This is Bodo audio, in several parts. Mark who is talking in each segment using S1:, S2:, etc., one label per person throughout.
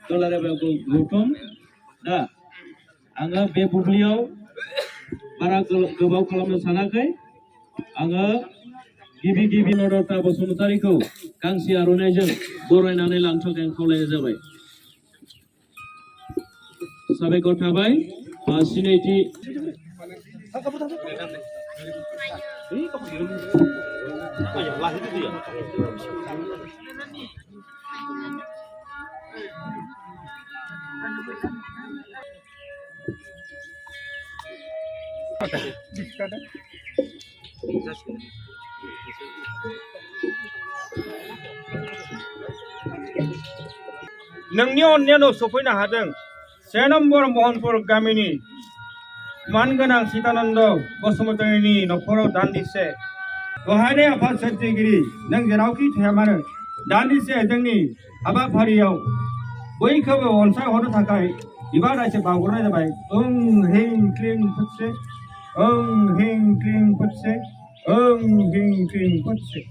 S1: दुलाराय गौतम दा आङो बे बुब्लियाव बारा गोबाव खालामनो सानाखै आङो गिबि नरता बसुमतारीखौ गांसे आर'नाइजों बरायनानै लानो थाखाय खावलायनाय जाबाय साबायखर थाबाय सिनायथि
S2: नोंनि अननायाव सफैनो हादों 1 नम्बर महनपुर गामिनि मानगोनां सीतानन्द बसुमतारीनि नखराव दान्दिसे दहायनाय आफाद सोरजिगिरि नों जेरावखि थाया मानो दान्दिसे जोंनि हाबाफारियाव बयखौबो अनसायहरनो थाखाय बिबार रायसे बावहरनाय जाबाय ओं हिं क्लिं फुटसे ओं हिं क्लिं फुटसे ओं हिं क्लिं फुटसे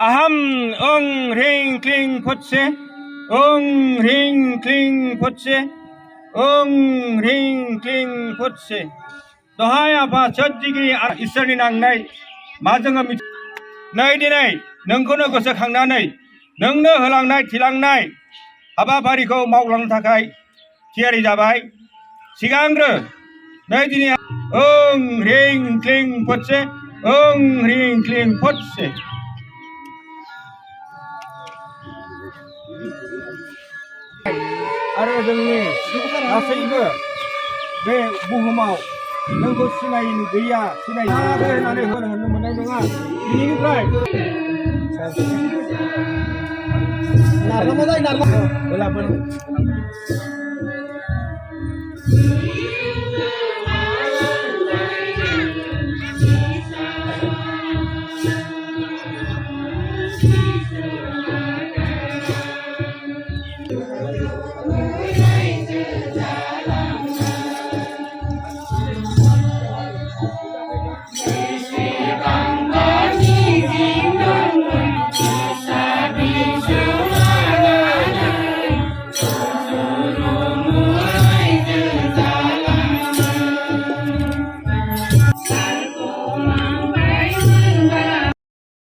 S2: अहम ओं ह्रीं क्लीं फुटसे ओं ह्रीं क्लीं फुटसे ओं ह्रीं क्लीं फुटसे दहाय आफा सोरजिगिरि इसोरनि नांनाय मा जोङो नै दिनै नोंखौनो गोसोखांनानै नोंनो होलांनाय थिलांनाय हाबाफारिखौ मावलांनो थाखाय थियारि जाबाय सिगांग्रो नै दिनै ओं ह्रीं क्लीं फुटसे ओं ह्रीं क्लीं फुटसे आरो जोंनि गासैबो बे बुहुमाव नोंखौ सिनायनो गैया सिनायनानै होननानै होनो मोननाय नङा बिनिफ्राय